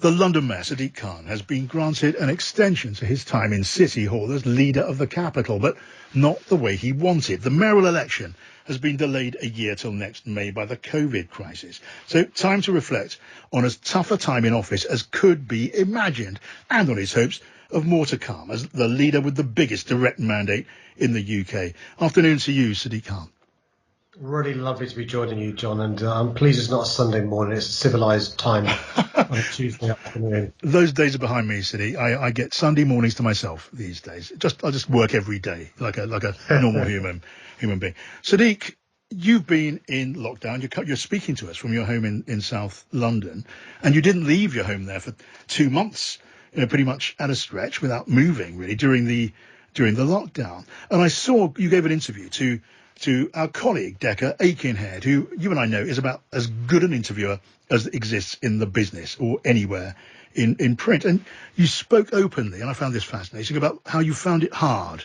The London Mayor, Sadiq Khan, has been granted an extension to his time in City Hall as leader of the capital, but not the way he wanted. The mayoral election has been delayed a year till next May by the COVID crisis. So time to reflect on as tough a time in office as could be imagined, and on his hopes of more to come as the leader with the biggest direct mandate in the UK. Afternoon to you, Sadiq Khan. Really lovely to be joining you, John, and I'm pleased it's not a Sunday morning, it's a civilised time on a Tuesday afternoon. Those days are behind me, Sadiq. I get Sunday mornings to myself these days. I just work every day like a normal human being. Sadiq, you've been in lockdown. You're speaking to us from your home in South London, and you didn't leave your home there for 2 months, pretty much at a stretch without moving really during the lockdown. And I saw you gave an interview to our colleague, Decca Aikenhead, who you and I know is about as good an interviewer as exists in the business or anywhere in print. And you spoke openly, and I found this fascinating, about how you found it hard,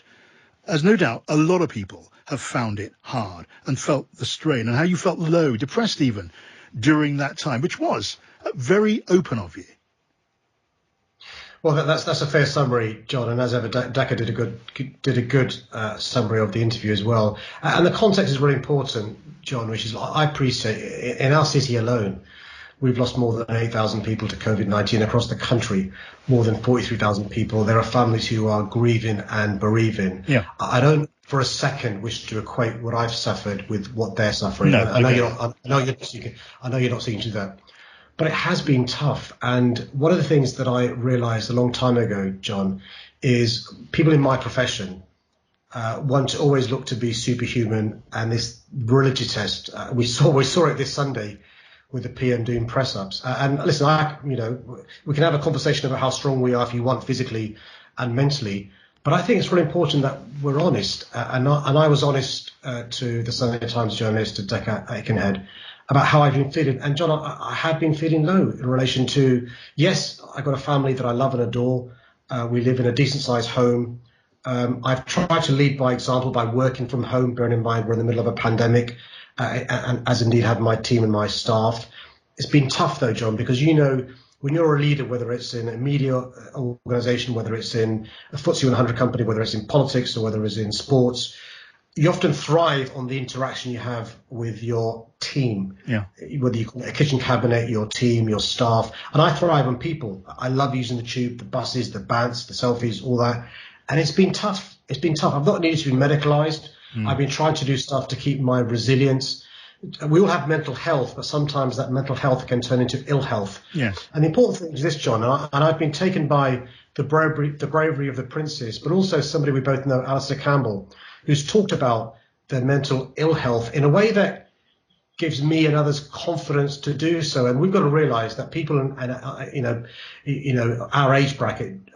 as no doubt a lot of people have found it hard and felt the strain, and how you felt low, depressed even, during that time, which was very open of you. Well, that's a fair summary, John, and as ever, Decca did a good summary of the interview as well. And the context is really important, John, which is I appreciate in our city alone, we've lost more than 8,000 people to COVID-19 across the country, more than 43,000 people. There are families who are grieving and bereaving. Yeah. I don't for a second wish to equate what I've suffered with what they're suffering. No, I know you're not seeking to do that. But it has been tough. And one of the things that I realized a long time ago, John, is people in my profession want to always look to be superhuman. And this reality test, we saw it this Sunday with the PM doing press ups. And listen, we can have a conversation about how strong we are if you want, physically and mentally. But I think it's really important that we're honest. And I was honest to the Sunday Times journalist, to Decca Aikenhead, about how I've been feeling. And John, I have been feeling low in relation to, yes, I've got a family that I love and adore. We live in a decent sized home. I've tried to lead by example by working from home, bearing in mind we're in the middle of a pandemic, and as indeed have my team and my staff. It's been tough though, John, because when you're a leader, whether it's in a media organization, whether it's in a FTSE 100 company, whether it's in politics or whether it's in sports, you often thrive on the interaction you have with your team, whether you call it a kitchen cabinet, your team, your staff. And I thrive on people. I love using the tube, the buses, the bads, the selfies, all that. And it's been tough. I've not needed to be medicalized. I've been trying to do stuff to keep my resilience. We all have mental health, but sometimes that mental health can turn into ill health. Yes. And the important thing is this, John, and I've been taken by the bravery of the princess, but also somebody we both know, Alistair Campbell, who's talked about their mental ill health in a way that gives me and others confidence to do so. And we've got to realize that people our age bracket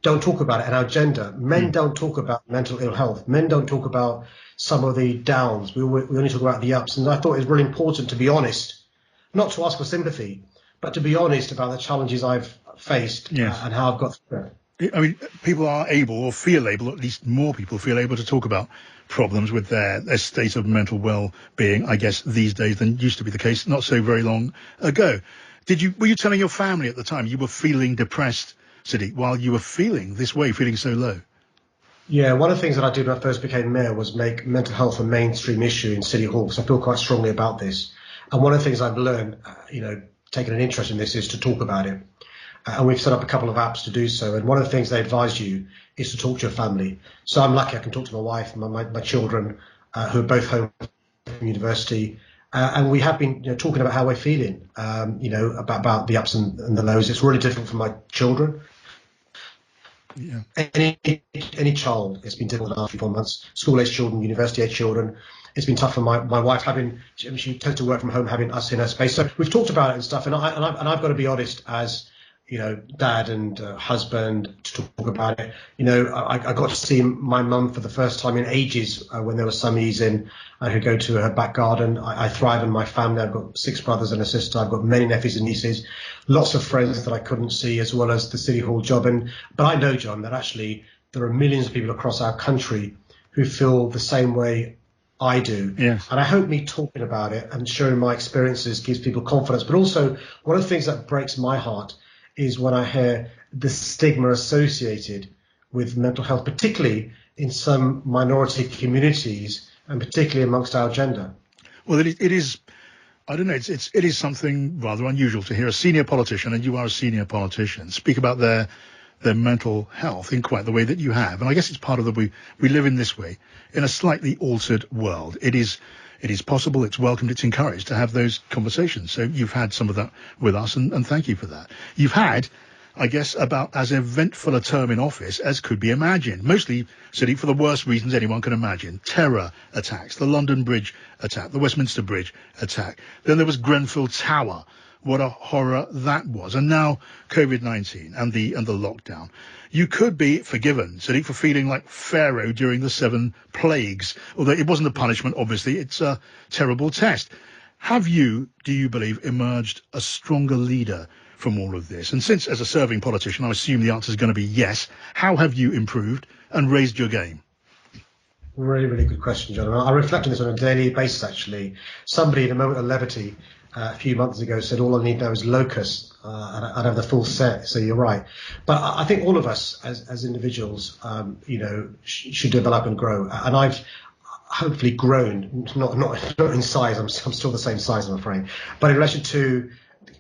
don't talk about it, and our gender. Men don't talk about mental ill health. Men don't talk about some of the downs. We only talk about the ups. And I thought it was really important to be honest, not to ask for sympathy, but to be honest about the challenges I've faced and how I've got through it. I mean, people are able, or feel able, at least more people feel able to talk about problems with their state of mental well-being, I guess, these days than used to be the case not so very long ago. Were you telling your family at the time you were feeling depressed, Sadiq, while you were feeling this way, feeling so low? Yeah, one of the things that I did when I first became mayor was make mental health a mainstream issue in City Hall, because I feel quite strongly about this. And one of the things I've learned, taking an interest in this, is to talk about it. And we've set up a couple of apps to do so. And one of the things they advise you is to talk to your family. So I'm lucky I can talk to my wife and my children, who are both home from university. And we have been talking about how we're feeling, about the ups and the lows. It's really difficult for my children. Yeah. Any child, it's been difficult the last 4 months. School-age children, university-age children. It's been tough for my wife she tends to work from home, having us in her space. So we've talked about it and stuff. And I've got to be honest, as dad and husband, to talk about it. I got to see my mum for the first time in ages when there was some ease in. I could go to her back garden. I thrive in my family. I've got 6 brothers and a sister. I've got many nephews and nieces, lots of friends that I couldn't see, as well as the City Hall job. But I know, John, that actually there are millions of people across our country who feel the same way I do. Yes. And I hope me talking about it and sharing my experiences gives people confidence. But also, one of the things that breaks my heart is when I hear the stigma associated with mental health, particularly in some minority communities and particularly amongst our gender. Well, it is. I don't know. It is something rather unusual to hear a senior politician, and you are a senior politician, speak about their mental health in quite the way that you have. And I guess it's part of we live in this way, in a slightly altered world. It is possible, it's welcomed, it's encouraged to have those conversations. So you've had some of that with us, and thank you for that. You've had, I guess, about as eventful a term in office as could be imagined. Mostly, Sadiq, for the worst reasons anyone can imagine. Terror attacks, the London Bridge attack, the Westminster Bridge attack. Then there was Grenfell Tower. What a horror that was. And now COVID-19 and the lockdown. You could be forgiven, Sadiq, for feeling like Pharaoh during the 7 plagues. Although it wasn't a punishment, obviously. It's a terrible test. Have you, do you believe, emerged a stronger leader from all of this? And since, as a serving politician, I assume the answer is going to be yes, how have you improved and raised your game? Really, really good question, John. I reflect on this on a daily basis, actually. Somebody in a moment of levity a few months ago said, all I need now is locusts, and I'd have the full set. So you're right. But I think all of us as individuals, should develop and grow. And I've hopefully grown, not in size. I'm still the same size, I'm afraid. But in relation to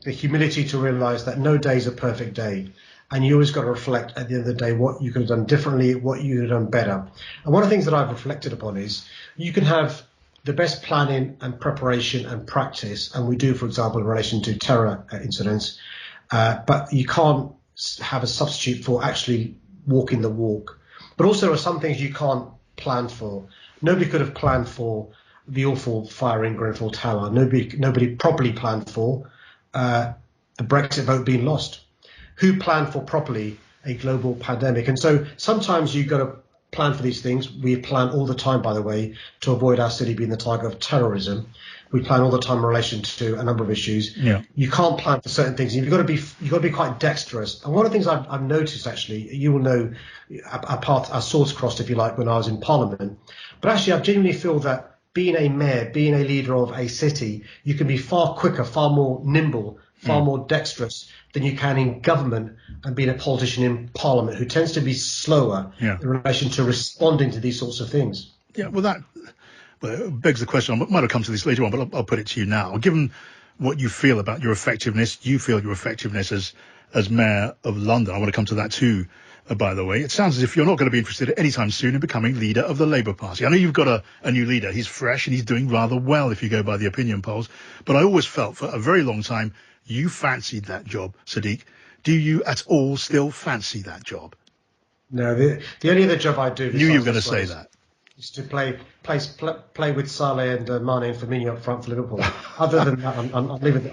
the humility to realise that no day is a perfect day. And you always got to reflect at the end of the day what you could have done differently, what you could have done better. And one of the things that I've reflected upon is you can have the best planning and preparation and practice, and we do, for example, in relation to terror incidents, but you can't have a substitute for actually walking the walk. But also there are some things you can't plan for. Nobody could have planned for the awful fire in Grenfell Tower. Nobody properly planned for the Brexit vote being lost. Who planned for properly a global pandemic? And so sometimes you've got to plan for these things. We plan all the time, by the way, to avoid our city being the target of terrorism. We plan all the time in relation to a number of issues. Yeah. You can't plan for certain things. You've got to be quite dexterous. And one of the things I've noticed, actually, you will know our swords crossed, if you like, when I was in Parliament. But actually, I genuinely feel that being a mayor, being a leader of a city, you can be far quicker, far more nimble, far more dexterous than you can in government and being a politician in Parliament, who tends to be slower in relation to responding to these sorts of things. Yeah, well, it begs the question. I might have come to this later on, but I'll put it to you now. Given what you feel about your effectiveness, you feel your effectiveness as Mayor of London. I want to come to that too, by the way. It sounds as if you're not going to be interested anytime soon in becoming leader of the Labour Party. I know you've got a new leader. He's fresh and he's doing rather well if you go by the opinion polls. But I always felt for a very long time you fancied that job, Sadiq. Do you at all still fancy that job? No, the only other job I do. Knew you were going to say that. Is to play with Saleh and Mane and Firmino up front for Liverpool. Other than that, I'm leaving.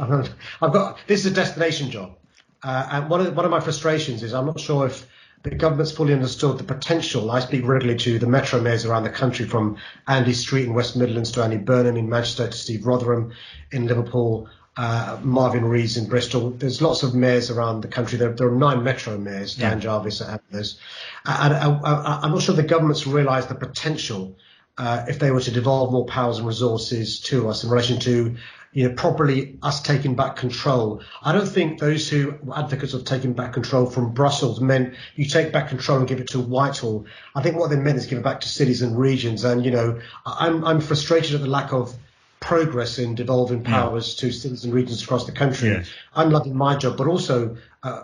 This is a destination job, and one of my frustrations is I'm not sure if the government's fully understood the potential. I speak regularly to the metro mayors around the country, from Andy Street in West Midlands to Andy Burnham in Manchester to Steve Rotherham in Liverpool. Marvin Rees in Bristol. There's lots of mayors around the country. There are 9 metro mayors, Dan Jarvis and others. And I'm not sure the government's realised the potential if they were to devolve more powers and resources to us in relation to, properly us taking back control. I don't think those who were advocates of taking back control from Brussels meant you take back control and give it to Whitehall. I think what they meant is give it back to cities and regions. And, I'm frustrated at the lack of progress in devolving powers to cities and regions across the country. Yes. I'm loving my job, but also,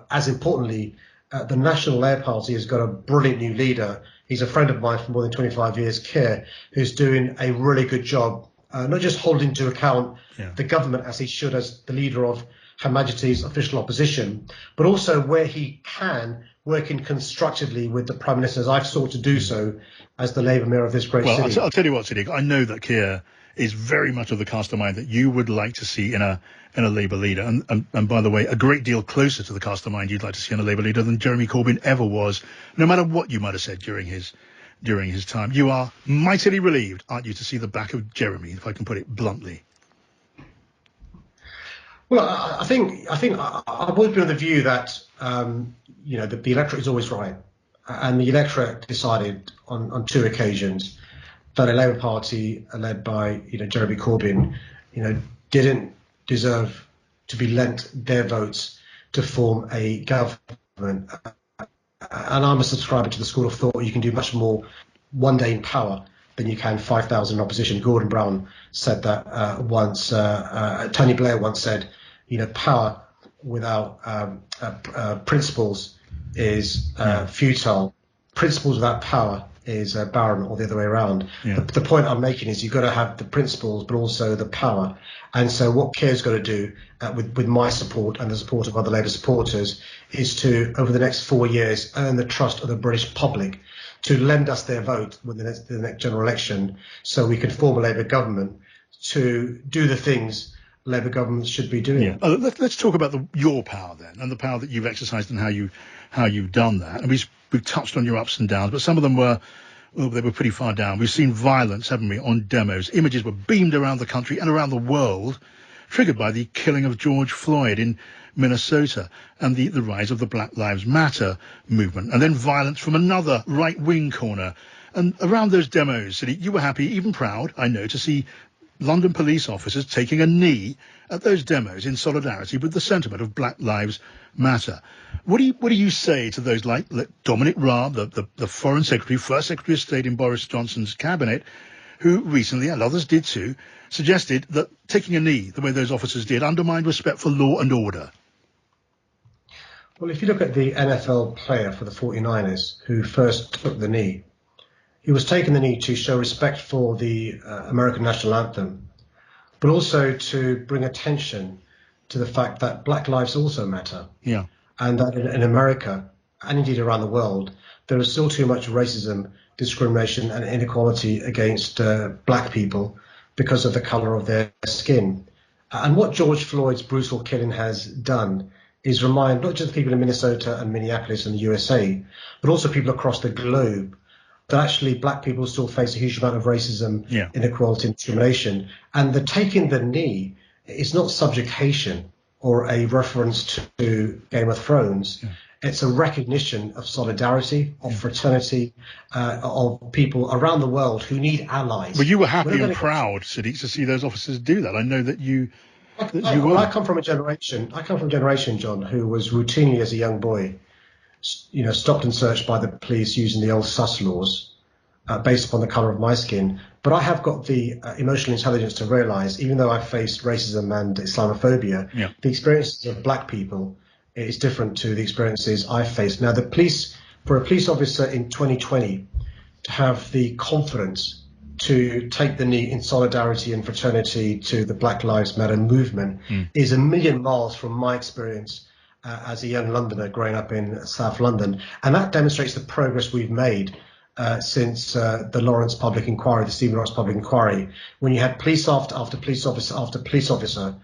as importantly, the National Air Party has got a brilliant new leader. He's a friend of mine for more than 25 years, Keir, who's doing a really good job, not just holding to account the government as he should as the leader of Her Majesty's official opposition, but also where he can, working constructively with the Prime Minister, as I've sought to do so as the Labour Mayor of this great city. Well, I'll tell you what, Sadiq, I know that Keir is very much of the cast of mind that you would like to see in a Labour leader. And by the way, a great deal closer to the cast of mind you'd like to see in a Labour leader than Jeremy Corbyn ever was, no matter what you might have said during his time. You are mightily relieved, aren't you, to see the back of Jeremy, if I can put it bluntly? Well, I think I've always been of the view that, the electorate is always right. And the electorate decided on 2 occasions that a Labour Party led by, Jeremy Corbyn, didn't deserve to be lent their votes to form a government. And I'm a subscriber to the school of thought you can do much more one day in power than you can 5,000 in opposition. Gordon Brown said that once. Tony Blair once said, power without principles is futile. Principles without power is barren, or the other way around. Yeah. The point I'm making is you've got to have the principles, but also the power. And so what Keir's got to do, with my support and the support of other Labour supporters, is to, over the next 4 years, earn the trust of the British public to lend us their vote with the next general election, so we can form a Labour government to do the things Labour governments should be doing. Yeah. Let's talk about your power then, and the power that you've exercised and how you've done that. And we've touched on your ups and downs, but some of them were pretty far down. We've seen violence, haven't we, on demos. Images were beamed around the country and around the world, triggered by the killing of George Floyd in Minnesota and the rise of the Black Lives Matter movement, and then violence from another right-wing corner. And around those demos, you were happy, even proud, I know, to see London police officers taking a knee at those demos in solidarity with the sentiment of Black Lives Matter. What do you say to those like Dominic Raab, the Foreign Secretary, First Secretary of State in Boris Johnson's cabinet, who recently, and others did too, suggested that taking a knee the way those officers did undermined respect for law and order? Well, if you look at the NFL player for the 49ers who first took the knee, he was taking the knee to show respect for the American national anthem, but also to bring attention to the fact that Black lives also matter. Yeah. And that in America, and indeed around the world, there is still too much racism, discrimination and inequality against Black people because of the colour of their skin. And what George Floyd's brutal killing has done is remind not just the people in Minnesota and Minneapolis and the USA, but also people across the globe, that actually Black people still face a huge amount of racism, inequality and discrimination. And the taking the knee is not subjugation or a reference to Game of Thrones. Yeah. It's a recognition of solidarity, of fraternity, of people around the world who need allies. Well, you were happy and proud, Sadiq, to see those officers do that. I know that you were. I come from a generation, John, who was routinely as a young boy, stopped and searched by the police using the old sus laws based upon the colour of my skin. But I have got the emotional intelligence to realise, even though I faced racism and Islamophobia, the experiences of Black people is different to the experiences I faced. Now, for a police officer in 2020 to have the confidence to take the knee in solidarity and fraternity to the Black Lives Matter movement is a million miles from my experience as a young Londoner growing up in South London. And that demonstrates the progress we've made since the Lawrence public inquiry, the Stephen Lawrence public inquiry, when you had police after police officer after police officer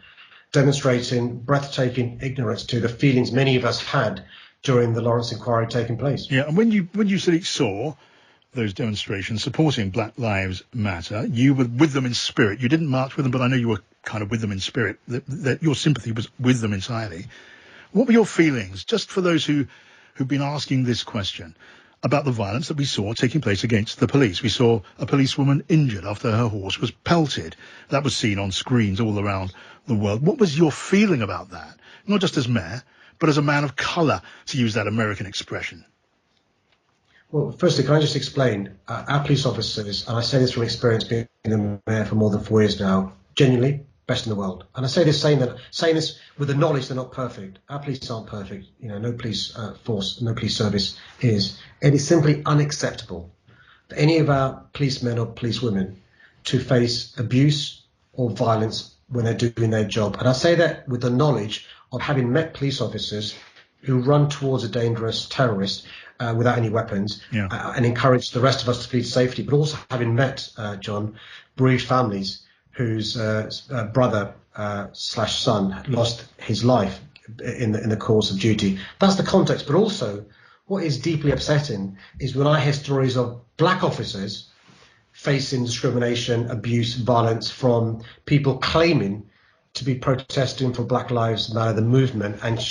demonstrating breathtaking ignorance to the feelings many of us had during the Lawrence inquiry taking place. Yeah, and when you saw those demonstrations supporting Black Lives Matter, you were with them in spirit. You didn't march with them, but I know you were kind of with them in spirit. That your sympathy was with them entirely. What were your feelings, just for those who've been asking this question, about the violence that we saw taking place against the police? We saw a policewoman injured after her horse was pelted. That was seen on screens all around the world. What was your feeling about that? Not just as mayor, but as a man of colour, to use that American expression. Well, firstly, can I just explain, our police officers, and I say this from experience being the mayor for more than 4 years now, genuinely best in the world. And I say this saying this with the knowledge they're not perfect. Our police aren't perfect. No police force, no police service is. It is simply unacceptable for any of our policemen or policewomen to face abuse or violence when they're doing their job. And I say that with the knowledge of having met police officers who run towards a dangerous terrorist without any weapons and encourage the rest of us to flee to safety, but also having met, John, bereaved families whose brother / son lost his life in the course of duty. That's the context. But also, what is deeply upsetting is when I hear stories of Black officers facing discrimination, abuse, violence from people claiming to be protesting for Black Lives Matter, the movement, and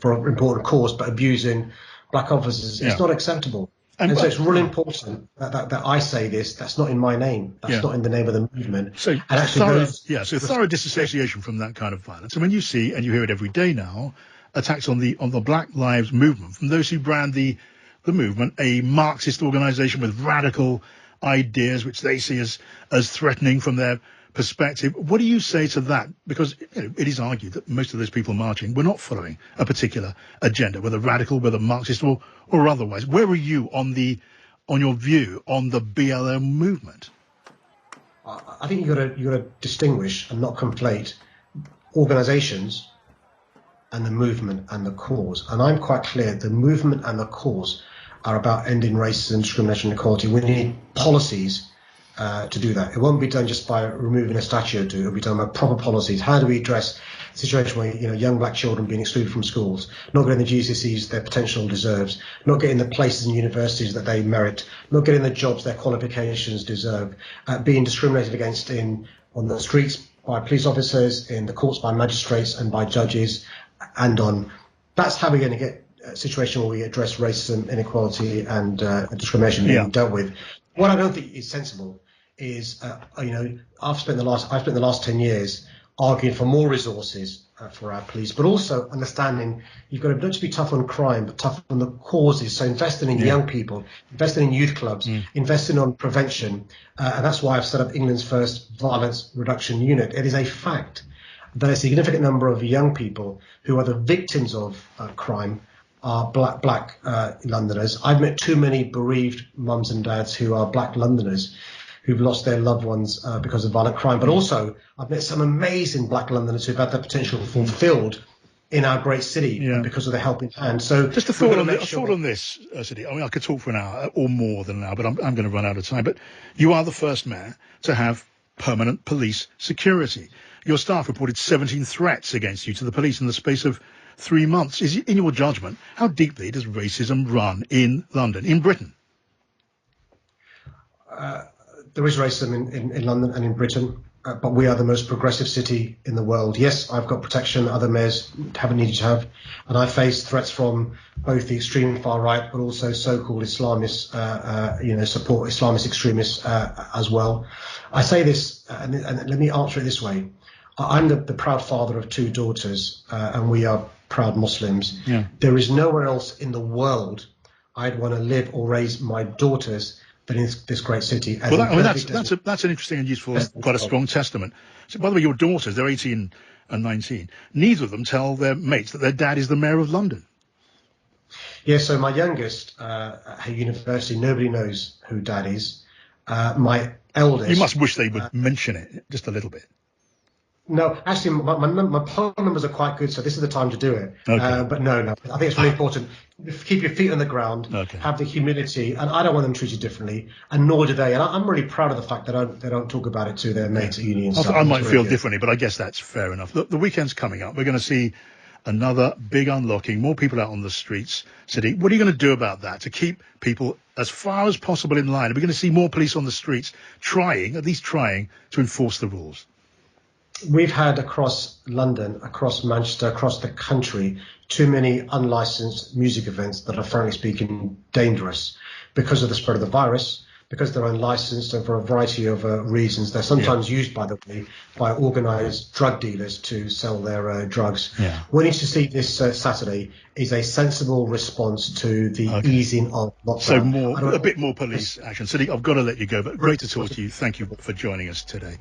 for an important cause, but abusing Black officers. It's not acceptable. And so it's really important that I say this. That's not in my name. That's not in the name of the movement. So thorough disassociation from that kind of violence. And when you see, and you hear it every day now, attacks on the Black Lives Movement from those who brand the movement a Marxist organisation with radical ideas which they see as threatening from their perspective. What do you say to that? Because it is argued that most of those people marching were not following a particular agenda, whether radical, whether Marxist or otherwise. Where are you on your view on the BLM movement? I think you got to distinguish and not conflate organisations and the movement and the cause. And I'm quite clear: the movement and the cause are about ending racism, discrimination, and equality. We need policies to do that. It won't be done just by removing a statue or two. It'll be done by proper policies. How do we address the situation where young black children being excluded from schools, not getting the GCSEs their potential deserves, not getting the places in universities that they merit, not getting the jobs their qualifications deserve, being discriminated against on the streets by police officers, in the courts by magistrates and by judges, and on. That's how we're going to get a situation where we address racism, inequality, and discrimination being dealt with. What I don't think is sensible is, I've spent the last 10 years arguing for more resources for our police, but also understanding you've got to not just be tough on crime, but tough on the causes. So investing in young people, investing in youth clubs, investing on prevention. And that's why I've set up England's first violence reduction unit. It is a fact that a significant number of young people who are the victims of crime are black Londoners. I've met too many bereaved mums and dads who are black Londoners who've lost their loved ones because of violent crime. But also, I've met some amazing black Londoners who've had their potential fulfilled in our great city because of the helping hand. So just a thought on this, Sadiq. I mean, I could talk for an hour or more than an hour, but I'm going to run out of time. But you are the first mayor to have permanent police security. Your staff reported 17 threats against you to the police in the space of 3 months. In your judgment, how deeply does racism run in London, in Britain? There is racism in London and in Britain, but we are the most progressive city in the world. Yes, I've got protection other mayors haven't needed to have, and I face threats from both the extreme far right, but also so-called Islamists, support Islamist extremists as well. I say this, and let me answer it this way. I'm the proud father of 2 daughters, and we are proud Muslims. There is nowhere else in the world I'd want to live or raise my daughters than in this great city. Well, that's an interesting and useful, quite a strong testament. So, by the way, your daughters, they're 18 and 19. Neither of them tell their mates that their dad is the mayor of London. Yeah, so my youngest at university, nobody knows who dad is. My eldest... You must wish they would mention it just a little bit. No, actually, my poll numbers are quite good, so this is the time to do it. Okay. But no, I think it's really important. Keep your feet on the ground, have the humility, and I don't want them treated differently, and nor do they. And I'm really proud of the fact that they don't talk about it to their mates at uni and stuff. I might feel differently, but I guess that's fair enough. Look, the weekend's coming up. We're going to see another big unlocking, more people out on the streets. Sadiq, what are you going to do about that to keep people as far as possible in line? Are we going to see more police on the streets at least trying to enforce the rules? We've had across London, across Manchester, across the country, too many unlicensed music events that are, frankly speaking, dangerous because of the spread of the virus, because they're unlicensed, and for a variety of reasons. They're sometimes used, by the way, by organised drug dealers to sell their drugs. What we need to see this Saturday is a sensible response to the easing of lockdown. So a bit more police action. Sadiq, I've got to let you go, but great to talk to you. Thank you for joining us today.